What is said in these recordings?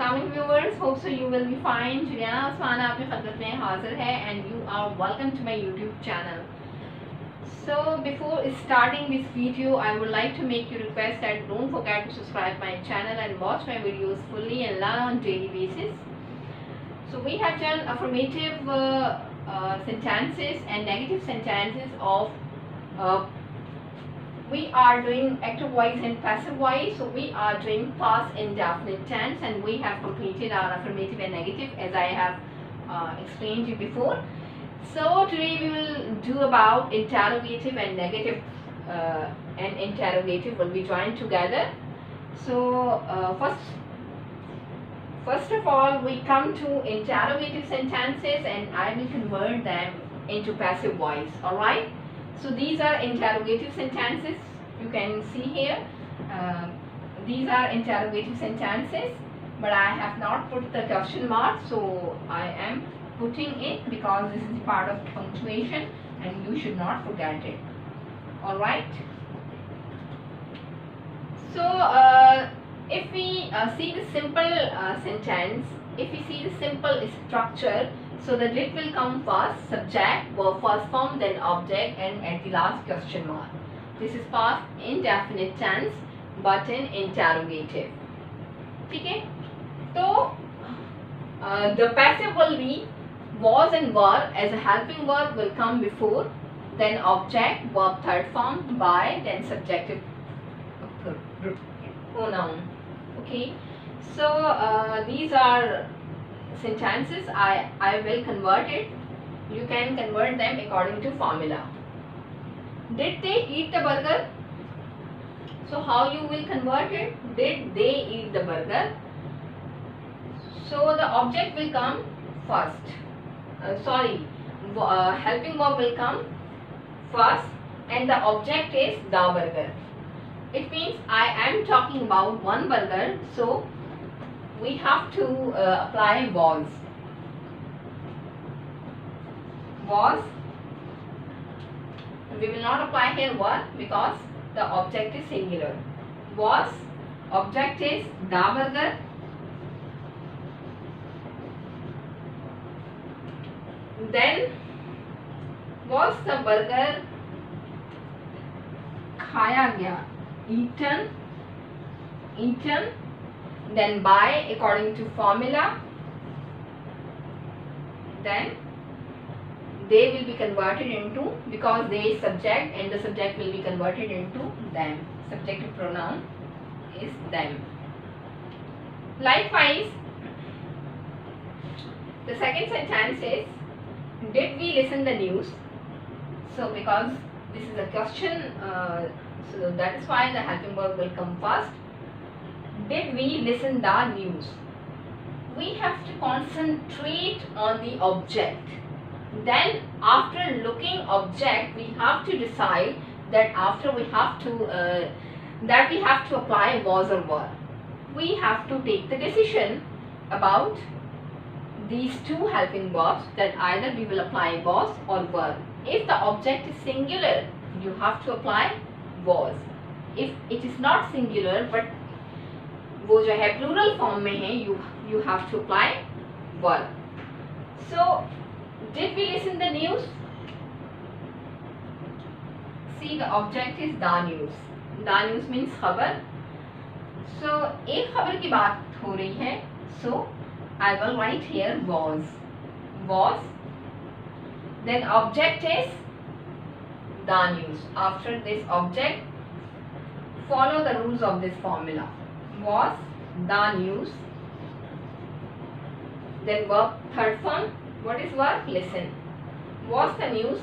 Assalamualaikum viewers, hope so you will be fine. Juliana Usman आपकी खदमत में हाजिर है and you are welcome to my YouTube channel. So before starting this video, I would like to make you request that don't forget to subscribe my channel and watch my videos fully and learn on daily basis. So we have done affirmative sentences and negative sentences of we are doing active voice and passive voice. So we are doing past indefinite tense and we have completed our affirmative and negative as I have explained you before. So today we will do about interrogative and negative and interrogative will be joined together. So first of all we come to interrogative sentences and I will convert them into passive voice. Alright. So these are interrogative sentences. You can see here. These are interrogative sentences, but I have not put the question mark. So I am putting it because this is part of punctuation, and you should not forget it. All right. So if we see the simple sentence, if we see the simple structure. So the did will come first, subject, verb first form, then object, and at the last question mark. This is past indefinite tense, but in interrogative. Okay? So the passive will be was and were as a helping verb will come before, then object, verb third form, by, then subjective pronoun. Okay? So these are sentences. I will convert it. You can convert them according to formula. Did they eat the burger? So how you will convert it? Did they eat the burger? So the object will come first. Helping verb will come first and the object is the burger. It means I am talking about one burger. So we have to apply was. Was. We will not apply here were because the object is singular. Was. Object is the burger. Then was the burger खाया गया. Eaten. Eaten. Then by according to formula, then they will be converted into, because they is subject and the subject will be converted into them. Subjective pronoun is them. Likewise, the second sentence is, did we listen the news? So because this is a question, so that is why the helping verb will come first. Did we listen the news? We have to concentrate on the object. Then after looking object, we have to decide that after we have to apply was or were. We have to take the decision about these two helping verbs, that either we will apply was or were. If the object is singular, you have to apply was. If it is not singular but वो जो है plural form में है, you have to apply were. So did we listen the news? See, the object is the news. The news means खबर. So एक खबर की बात हो रही है. So I will write here was. Was. Then object is the news. After this object, follow the rules of this formula. Was the news. Then verb third form. What is verb? Listen. Was the news.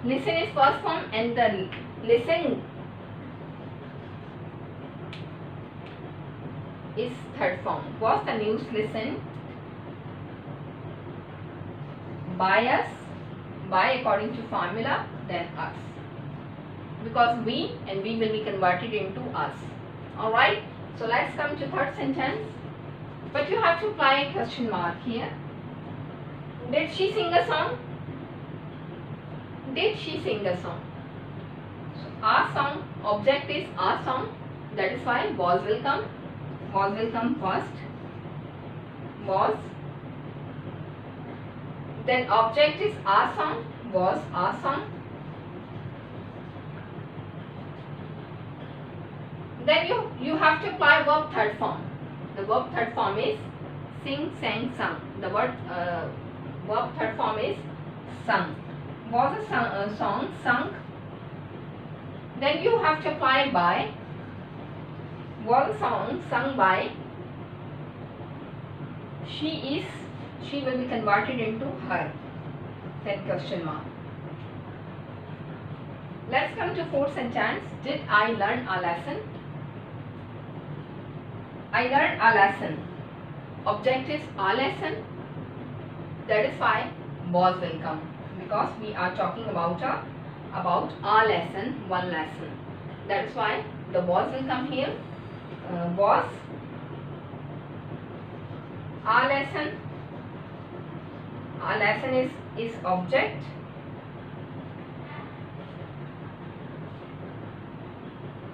Listen is first form and the listen is third form. Was the news listened by us, by according to formula, then us. Because we and we will be converted into us. Alright, so let's come to third sentence. But you have to apply a question mark here. Did she sing a song? Did she sing a song? So, a song, object is a song. That is why was will come. Was will come first. Was. Then object is are sung. Was are sung. Then you have to apply verb third form. The verb third form is sing, sang, sung. The verb third form is sung. Was a song sung. Then you have to apply by. Was a song sung by. She will be converted into her. Then question mark. Let's come to fourth sentence. Did I learn a lesson? I learned a lesson. Object is a lesson. That is why was will come, because we are talking about a lesson, one lesson. That is why the was will come here. Was a lesson. A lesson is object.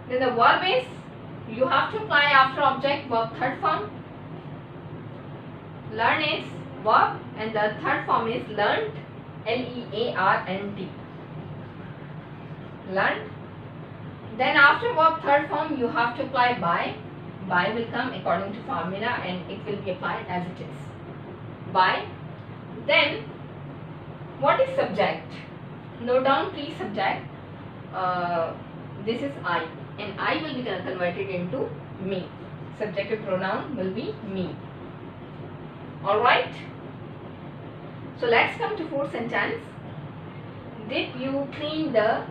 Then the verb is, you have to apply after object verb third form. Learn is verb and the third form is learnt, L-E-A-R-N-T. Learnt. Then after verb third form you have to apply by. By will come according to formula and it will be applied as it is. By. Then what is subject? Note down please subject. This is I, and I will be converted into me. Subjective pronoun will be me. Alright. So let's come to fourth sentence. Did you clean the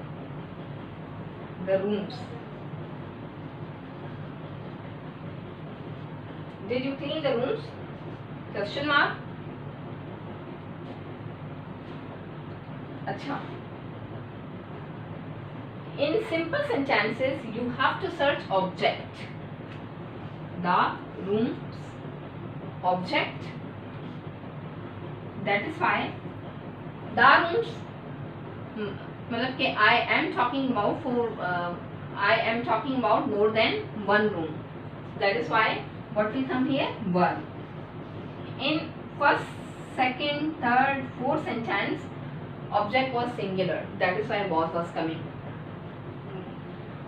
rooms? Did you clean the rooms? Question mark. Acha. In simple sentences, you have to search object. The rooms, object. That is why the rooms. मतलब कि I am talking about more than one room. That is why what will come here? One. In first, second, third, fourth sentence, object was singular. That is why was coming.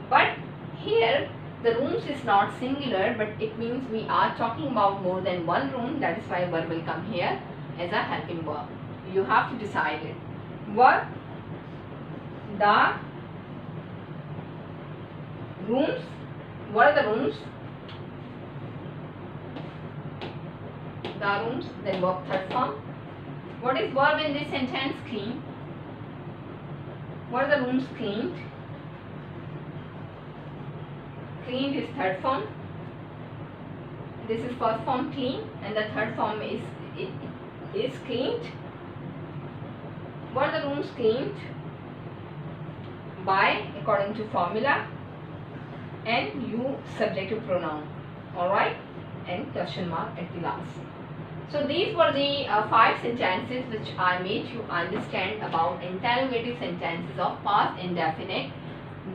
But here the rooms is not singular, but it means we are talking about more than one room. That is why verb will come here as a helping verb. You have to decide it. Verb. The rooms. What are the rooms? The rooms. Then verb third form. What is verb in this sentence? Clean. What are the rooms cleaned? Cleaned is third form. This is first form clean, and the third form is cleaned. What are the rooms cleaned? By according to formula, and you subjective pronoun. Alright, and question mark at the last. So these were the 5 sentences which I made you understand about interrogative sentences of past indefinite.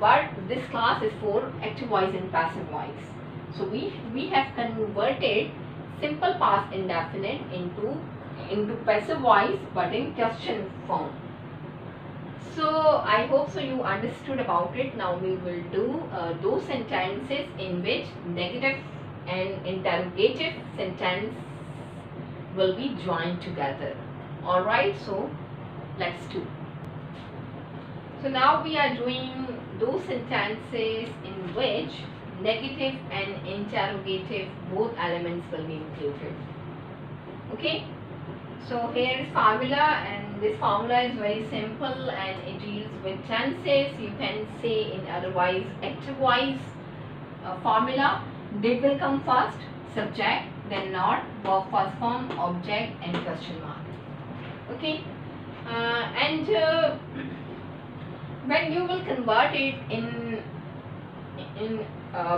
But this class is for active voice and passive voice. So we have converted simple past indefinite into passive voice, but in question form. So I hope so you understood about it. Now we will do those sentences in which negative and interrogative sentence will be joined together. Alright, so let's do. So now we are doing those sentences in which negative and interrogative both elements will be included. Okay, so here is formula, and this formula is very simple and it deals with tenses. You can say in otherwise active voice formula. Did will come first, subject, then not, verb first form, object, and question mark. Okay, and when you will convert it in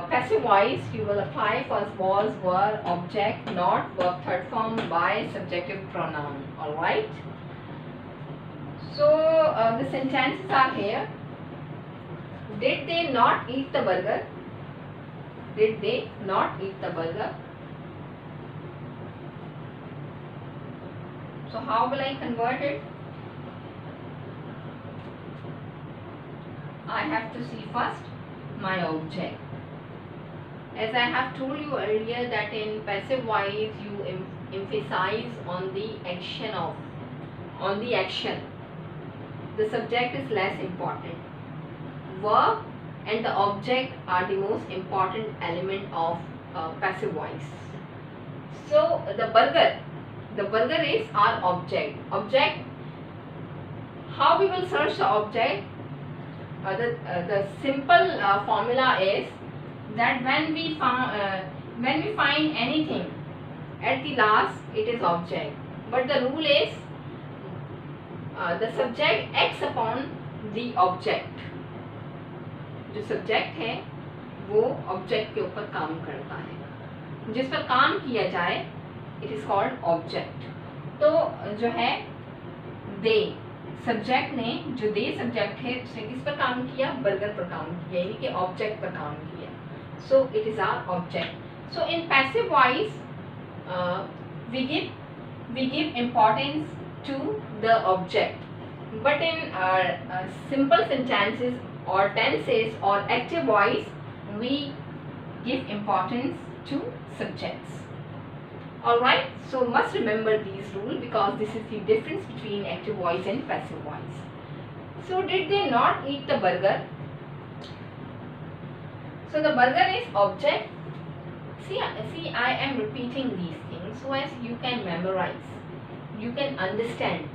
passive voice, you will apply first was, were, object, not, verb third form, by, subjective pronoun. Alright. So the sentences are here. Did they not eat the burger? Did they not eat the burger? So how will I convert it? I have to see first my object. As I have told you earlier that in passive voice you emphasize on the action. The subject is less important. Verb and the object are the most important element of passive voice. So the burger is our object. How we will search the object? The simple formula is that when we find anything at the last, it is object. But the rule is the subject acts upon the object. जो subject है वो object के ऊपर काम करता है, जिस पर काम किया जाए इट इज कॉल्ड ऑब्जेक्ट. तो जो है दे सब्जेक्ट ने, जो दे सब्जेक्ट है उसने किस पर काम किया? बर्गर पर काम किया, यानी कि ऑब्जेक्ट पर काम किया. So it is our object. So in passive voice we give importance to the object, but in simple sentences or tenses or active voice we give importance to subjects. Alright, so must remember these rules because this is the difference between active voice and passive voice. So did they not eat the burger? So the burger is object. See, I am repeating these things so as you can memorize, you can understand.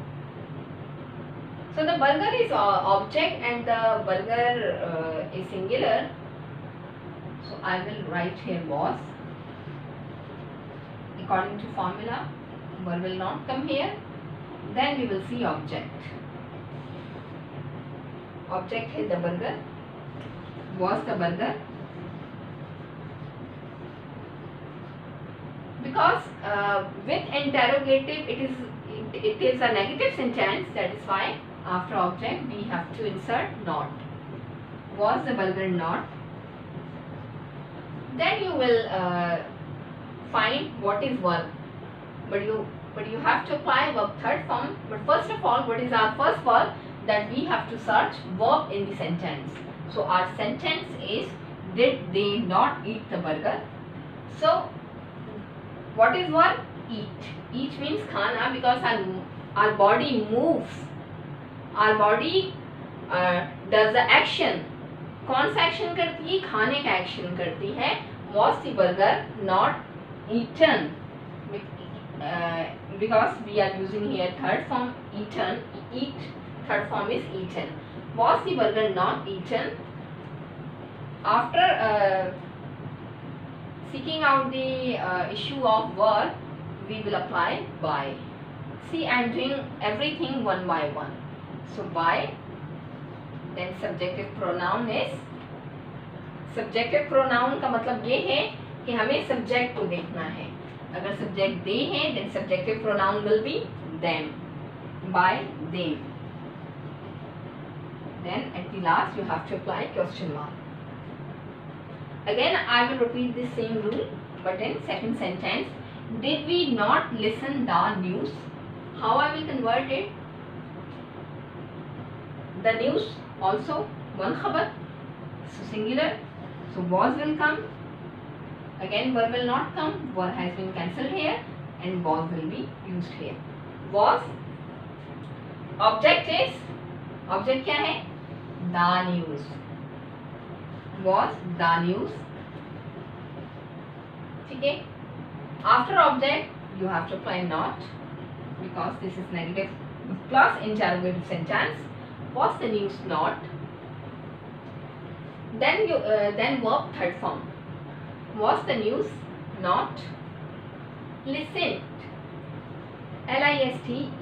So the burger is object and the burger is singular. So I will write here was. According to formula, verb will not come here. Then we will see object. Object is the burger. Was the burger. Because with interrogative it is a negative sentence, that is why after object we have to insert not. Was the burger not? Then you will find what is verb, but you have to apply verb third form. But first of all, what is our first verb? That we have to search verb in the sentence. So our sentence is, did they not eat the burger? So what is verb? Eat. Eat means khana, because our body moves. Our body does the action. कौन सा action करती है? खाने का action करती है. Was the burger not eaten? Because we are using here third form eaten. Eat, third form is eaten. Was the burger not eaten? After seeking out the issue of verb, we will apply by. See, I am doing everything one by one. So by, then subjective pronoun is, subjective pronoun का मतलब ये है कि हमें subject को देखना है. अगर subject they है, then subjective pronoun will be them, by them. Then at the last you have to apply question mark. Again I will repeat the same rule, but in second sentence. Did we not listen the news? How I will convert it? The news also one khabar, so singular. So was will come. Again verb will not come. Verb has been cancelled here, and was will be used here. Was. Object is, object क्या है? The news. Was the news. ठीक है. After object you have to apply not, because this is negative plus interrogative sentence. Was the news not? Then you then verb third form. Was the news not listened? Listened.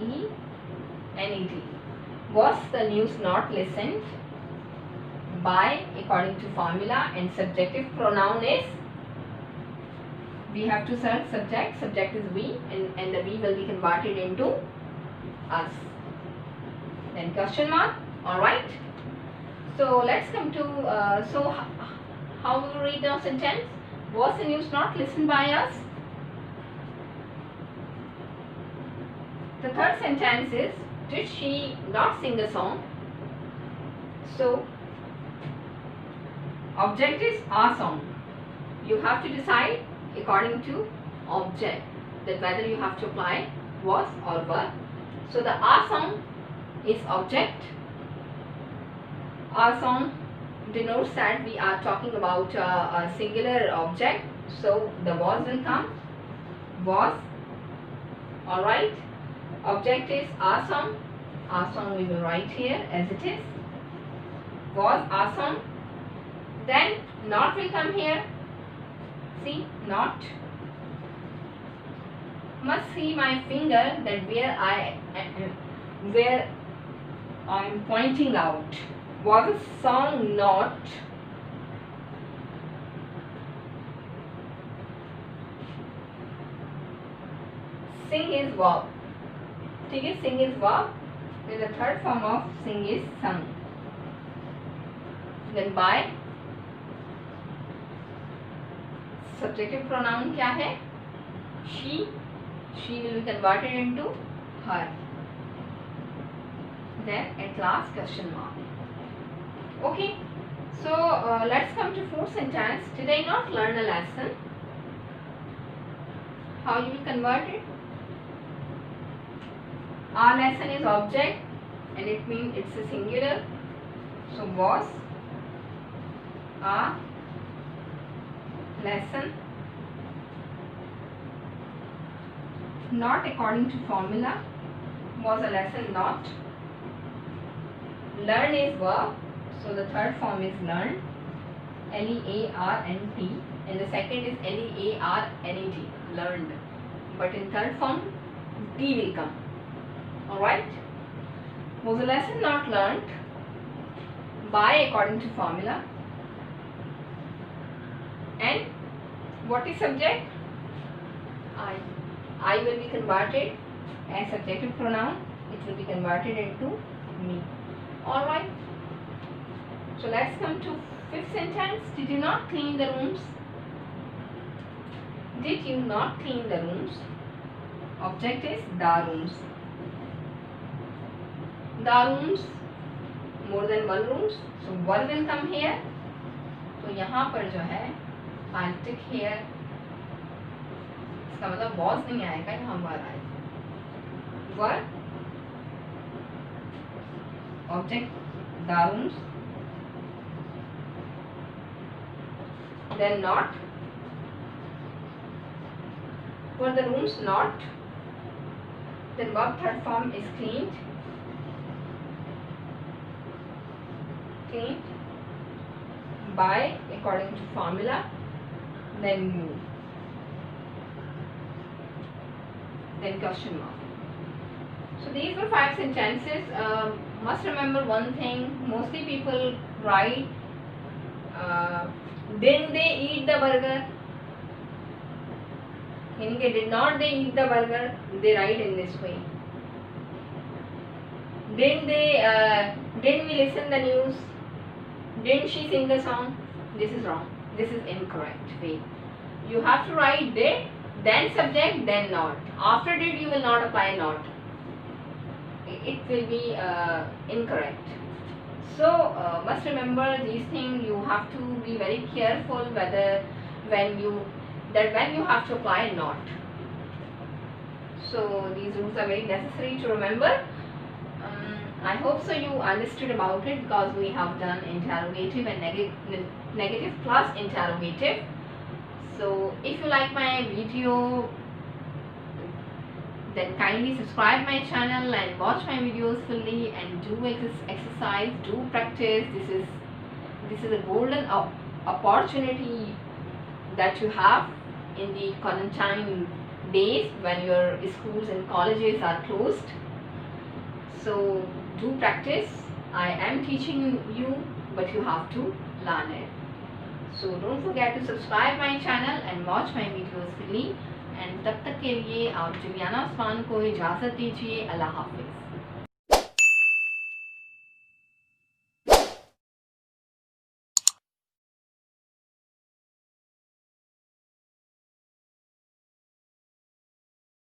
Was the news not listened? By, according to formula, and subjective pronoun is, we have to search subject. Subject is we, and the we will be converted into us. Then question mark. All right. So let's come to so how we will read the sentence. Was the news not listened by us? The third sentence is, did she not sing a song? So, object is a song. You have to decide according to object that whether you have to apply was or were. So, the a song is object. A song denotes that we are talking about a singular object. So, the was will come. Was. Alright. Object is a song. A song we will write here as it is. Was a song. Then not will come here. See, not. Must see my finger that where I am pointing out. Was a song not? Sing is verb. ठीक है, sing is verb. Then the third form of sing is sung. Then by. Subjective pronoun क्या है? She. She will be converted into her. Then at last question mark. Okay. So let's come to fourth sentence. Did I not learn a lesson? How you will convert it? Our lesson is object and it means it's a singular. So was a lesson. Not according to formula. Was a lesson not. Learn is verb. So the third form is learn. L-E-A-R-N-T. And the second is L-E-A-R-N-E-T. Learned. But in third form, T will come. Alright. Was a lesson not learned? By according to formula. And what is subject? I. I will be converted as subjective pronoun. It will be converted into me. Alright. So let's come to fifth sentence. Did you not clean the rooms? Did you not clean the rooms? Object is the rooms. The rooms, more than one rooms. So one will come here. तो यहाँ पर जो है I'll tick here. इसका मतलब was नहीं आएगा, यहाँ were आएगा. Were. Object the rooms. Then not. Were the rooms not? Then verb third form is cleaned. Cleaned by according to formula. Then move. Then question mark. So these were 5 sentences. Must remember one thing. Mostly people write, didn't they eat the burger? Meaning, did not they eat the burger? They write in this way. Didn't we listen the news? Didn't she sing the song? This is wrong. This is incorrect way. You have to write did, then subject, then not. After did, you will not apply not. It will be incorrect. So must remember these things. You have to be very careful whether when you have to apply not. So these rules are very necessary to remember. I hope so you understood about it, because we have done interrogative and negative plus interrogative. So if you like my video, then kindly subscribe my channel and watch my videos fully and do exercise, do practice. This is a golden opportunity that you have in the quarantine days when your schools and colleges are closed. So do practice. I am teaching you, but you have to learn it. So don't forget to subscribe my channel and watch my videos fully. And तब तक के लिए आप Juliana Usman को इजाज़त दीजिए. अल्लाह हाफिज़.